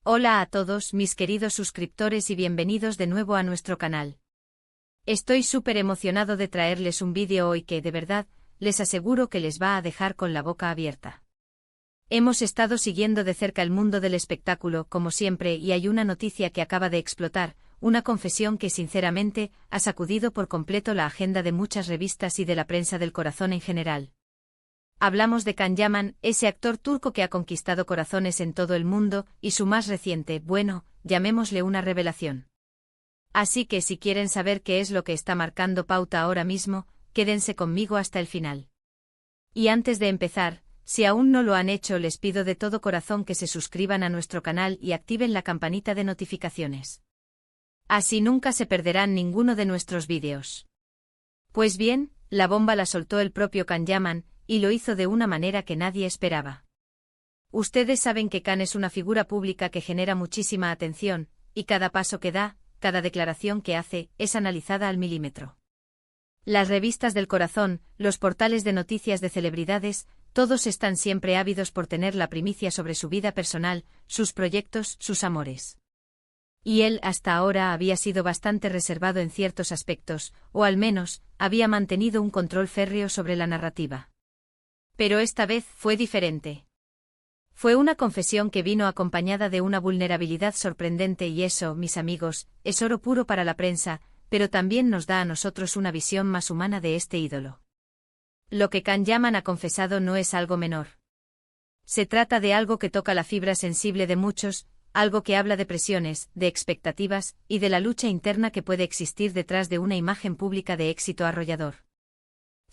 Hola a todos mis queridos suscriptores y bienvenidos de nuevo a nuestro canal. Estoy súper emocionado de traerles un vídeo hoy que, de verdad, les aseguro que les va a dejar con la boca abierta. Hemos estado siguiendo de cerca el mundo del espectáculo, como siempre, y hay una noticia que acaba de explotar, una confesión que sinceramente ha sacudido por completo la agenda de muchas revistas y de la prensa del corazón en general. Hablamos de Can Yaman, ese actor turco que ha conquistado corazones en todo el mundo, y su más reciente, bueno, llamémosle una revelación. Así que si quieren saber qué es lo que está marcando pauta ahora mismo, quédense conmigo hasta el final. Y antes de empezar, si aún no lo han hecho, les pido de todo corazón que se suscriban a nuestro canal y activen la campanita de notificaciones. Así nunca se perderán ninguno de nuestros vídeos. Pues bien, la bomba la soltó el propio Can Yaman, y lo hizo de una manera que nadie esperaba. Ustedes saben que Can es una figura pública que genera muchísima atención, y cada paso que da, cada declaración que hace, es analizada al milímetro. Las revistas del corazón, los portales de noticias de celebridades, todos están siempre ávidos por tener la primicia sobre su vida personal, sus proyectos, sus amores. Y él hasta ahora había sido bastante reservado en ciertos aspectos, o al menos, había mantenido un control férreo sobre la narrativa. Pero esta vez fue diferente. Fue una confesión que vino acompañada de una vulnerabilidad sorprendente y eso, mis amigos, es oro puro para la prensa, pero también nos da a nosotros una visión más humana de este ídolo. Lo que Can Yaman ha confesado no es algo menor. Se trata de algo que toca la fibra sensible de muchos, algo que habla de presiones, de expectativas, y de la lucha interna que puede existir detrás de una imagen pública de éxito arrollador.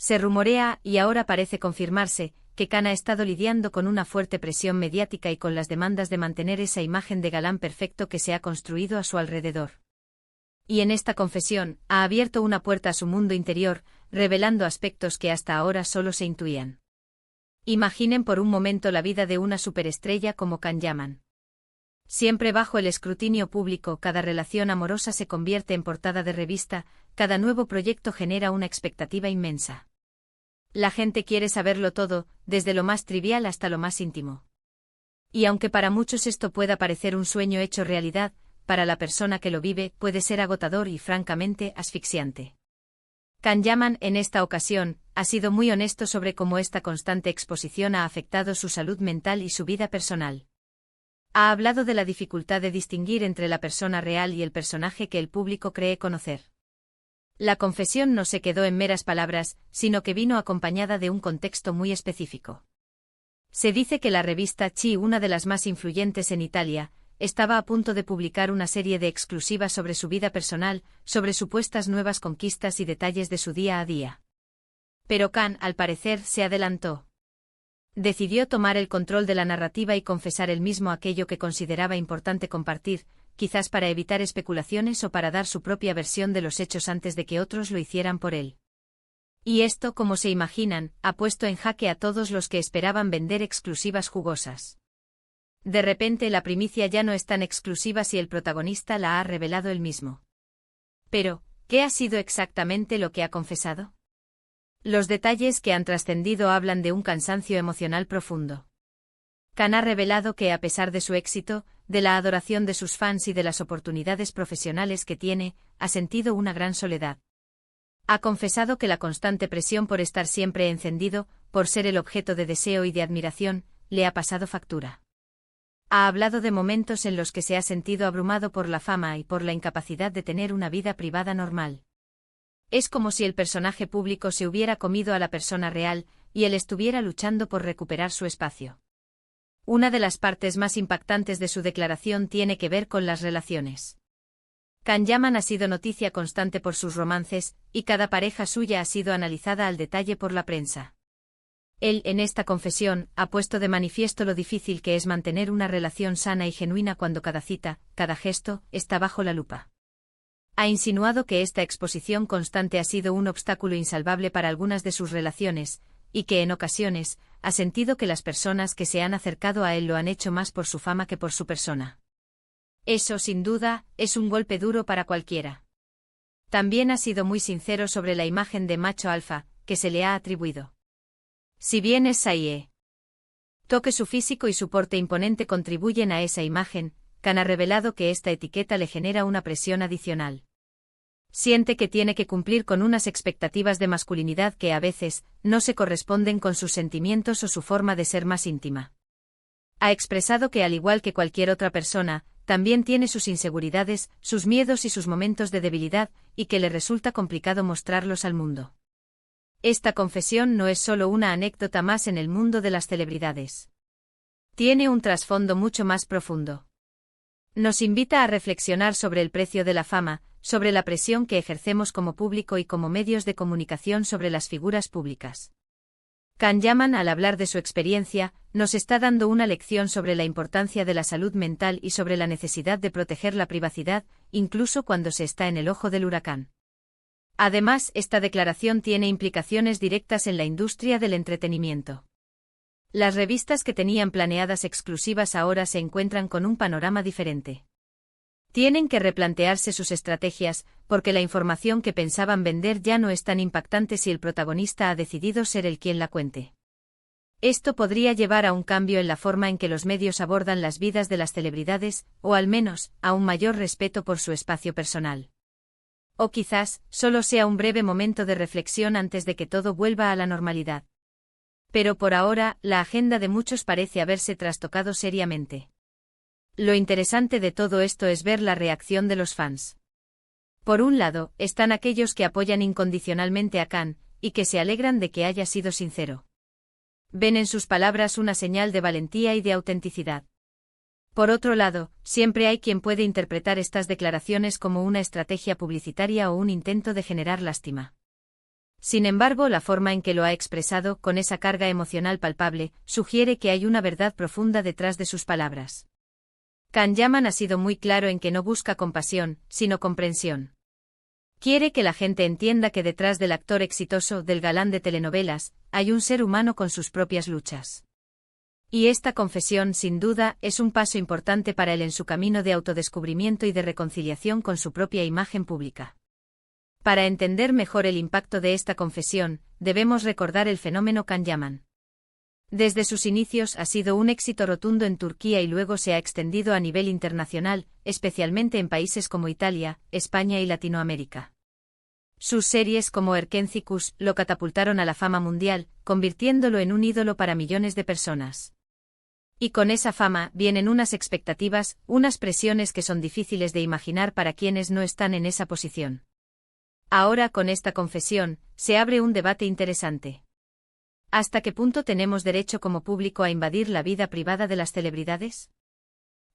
Se rumorea, y ahora parece confirmarse, que Can ha estado lidiando con una fuerte presión mediática y con las demandas de mantener esa imagen de galán perfecto que se ha construido a su alrededor. Y en esta confesión, ha abierto una puerta a su mundo interior, revelando aspectos que hasta ahora solo se intuían. Imaginen por un momento la vida de una superestrella como Can Yaman. Siempre bajo el escrutinio público, cada relación amorosa se convierte en portada de revista, cada nuevo proyecto genera una expectativa inmensa. La gente quiere saberlo todo, desde lo más trivial hasta lo más íntimo. Y aunque para muchos esto pueda parecer un sueño hecho realidad, para la persona que lo vive puede ser agotador y francamente asfixiante. Can Yaman, en esta ocasión, ha sido muy honesto sobre cómo esta constante exposición ha afectado su salud mental y su vida personal. Ha hablado de la dificultad de distinguir entre la persona real y el personaje que el público cree conocer. La confesión no se quedó en meras palabras, sino que vino acompañada de un contexto muy específico. Se dice que la revista Chi, una de las más influyentes en Italia, estaba a punto de publicar una serie de exclusivas sobre su vida personal, sobre supuestas nuevas conquistas y detalles de su día a día. Pero Can, al parecer, se adelantó. Decidió tomar el control de la narrativa y confesar él mismo aquello que consideraba importante compartir, quizás para evitar especulaciones o para dar su propia versión de los hechos antes de que otros lo hicieran por él. Y esto, como se imaginan, ha puesto en jaque a todos los que esperaban vender exclusivas jugosas. De repente la primicia ya no es tan exclusiva si el protagonista la ha revelado él mismo. Pero, ¿qué ha sido exactamente lo que ha confesado? Los detalles que han trascendido hablan de un cansancio emocional profundo. Can ha revelado que a pesar de su éxito, de la adoración de sus fans y de las oportunidades profesionales que tiene, ha sentido una gran soledad. Ha confesado que la constante presión por estar siempre encendido, por ser el objeto de deseo y de admiración, le ha pasado factura. Ha hablado de momentos en los que se ha sentido abrumado por la fama y por la incapacidad de tener una vida privada normal. Es como si el personaje público se hubiera comido a la persona real, y él estuviera luchando por recuperar su espacio. Una de las partes más impactantes de su declaración tiene que ver con las relaciones. Can Yaman ha sido noticia constante por sus romances, y cada pareja suya ha sido analizada al detalle por la prensa. Él, en esta confesión, ha puesto de manifiesto lo difícil que es mantener una relación sana y genuina cuando cada cita, cada gesto, está bajo la lupa. Ha insinuado que esta exposición constante ha sido un obstáculo insalvable para algunas de sus relaciones, y que en ocasiones, ha sentido que las personas que se han acercado a él lo han hecho más por su fama que por su persona. Eso, sin duda, es un golpe duro para cualquiera. También ha sido muy sincero sobre la imagen de macho alfa, que se le ha atribuido. Si bien es Saie, toque su físico y su porte imponente contribuyen a esa imagen, Khan ha revelado que esta etiqueta le genera una presión adicional. Siente que tiene que cumplir con unas expectativas de masculinidad que a veces no se corresponden con sus sentimientos o su forma de ser más íntima. Ha expresado que al igual que cualquier otra persona, también tiene sus inseguridades, sus miedos y sus momentos de debilidad, y que le resulta complicado mostrarlos al mundo. Esta confesión no es solo una anécdota más en el mundo de las celebridades. Tiene un trasfondo mucho más profundo. Nos invita a reflexionar sobre el precio de la fama, sobre la presión que ejercemos como público y como medios de comunicación sobre las figuras públicas. Khan Yaman, al hablar de su experiencia, nos está dando una lección sobre la importancia de la salud mental y sobre la necesidad de proteger la privacidad, incluso cuando se está en el ojo del huracán. Además, esta declaración tiene implicaciones directas en la industria del entretenimiento. Las revistas que tenían planeadas exclusivas ahora se encuentran con un panorama diferente. Tienen que replantearse sus estrategias, porque la información que pensaban vender ya no es tan impactante si el protagonista ha decidido ser él quien la cuente. Esto podría llevar a un cambio en la forma en que los medios abordan las vidas de las celebridades, o al menos, a un mayor respeto por su espacio personal. O quizás, solo sea un breve momento de reflexión antes de que todo vuelva a la normalidad. Pero por ahora, la agenda de muchos parece haberse trastocado seriamente. Lo interesante de todo esto es ver la reacción de los fans. Por un lado, están aquellos que apoyan incondicionalmente a Khan, y que se alegran de que haya sido sincero. Ven en sus palabras una señal de valentía y de autenticidad. Por otro lado, siempre hay quien puede interpretar estas declaraciones como una estrategia publicitaria o un intento de generar lástima. Sin embargo, la forma en que lo ha expresado, con esa carga emocional palpable, sugiere que hay una verdad profunda detrás de sus palabras. Khan Yaman ha sido muy claro en que no busca compasión, sino comprensión. Quiere que la gente entienda que detrás del actor exitoso, del galán de telenovelas, hay un ser humano con sus propias luchas. Y esta confesión, sin duda, es un paso importante para él en su camino de autodescubrimiento y de reconciliación con su propia imagen pública. Para entender mejor el impacto de esta confesión, debemos recordar el fenómeno Khan Yaman. Desde sus inicios ha sido un éxito rotundo en Turquía y luego se ha extendido a nivel internacional, especialmente en países como Italia, España y Latinoamérica. Sus series como Erkencikus lo catapultaron a la fama mundial, convirtiéndolo en un ídolo para millones de personas. Y con esa fama vienen unas expectativas, unas presiones que son difíciles de imaginar para quienes no están en esa posición. Ahora, con esta confesión, se abre un debate interesante. ¿Hasta qué punto tenemos derecho como público a invadir la vida privada de las celebridades?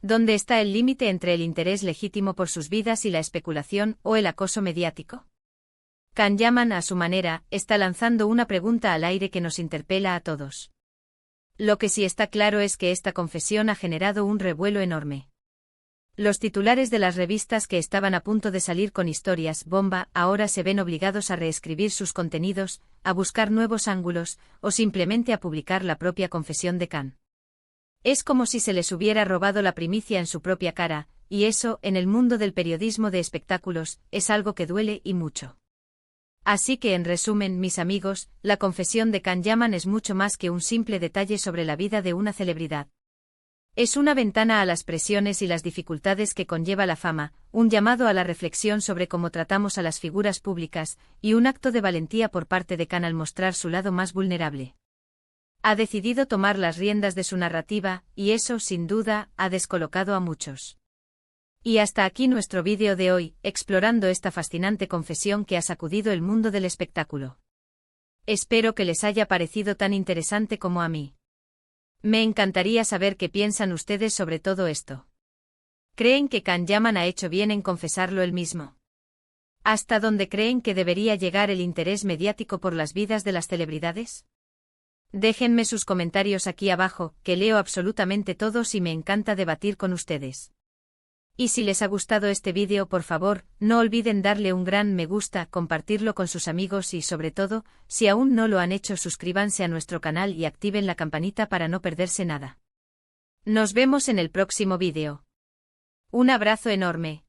¿Dónde está el límite entre el interés legítimo por sus vidas y la especulación o el acoso mediático? Khan Yaman, a su manera, está lanzando una pregunta al aire que nos interpela a todos. Lo que sí está claro es que esta confesión ha generado un revuelo enorme. Los titulares de las revistas que estaban a punto de salir con historias bomba ahora se ven obligados a reescribir sus contenidos, a buscar nuevos ángulos, o simplemente a publicar la propia confesión de Khan. Es como si se les hubiera robado la primicia en su propia cara, y eso, en el mundo del periodismo de espectáculos, es algo que duele y mucho. Así que, en resumen, mis amigos, la confesión de Khan Yaman es mucho más que un simple detalle sobre la vida de una celebridad. Es una ventana a las presiones y las dificultades que conlleva la fama, un llamado a la reflexión sobre cómo tratamos a las figuras públicas, y un acto de valentía por parte de Khan al mostrar su lado más vulnerable. Ha decidido tomar las riendas de su narrativa, y eso, sin duda, ha descolocado a muchos. Y hasta aquí nuestro vídeo de hoy, explorando esta fascinante confesión que ha sacudido el mundo del espectáculo. Espero que les haya parecido tan interesante como a mí. Me encantaría saber qué piensan ustedes sobre todo esto. ¿Creen que Khan Yaman ha hecho bien en confesarlo él mismo? ¿Hasta dónde creen que debería llegar el interés mediático por las vidas de las celebridades? Déjenme sus comentarios aquí abajo, que leo absolutamente todos y me encanta debatir con ustedes. Y si les ha gustado este vídeo, por favor, no olviden darle un gran me gusta, compartirlo con sus amigos y sobre todo, si aún no lo han hecho, suscríbanse a nuestro canal y activen la campanita para no perderse nada. Nos vemos en el próximo vídeo. Un abrazo enorme.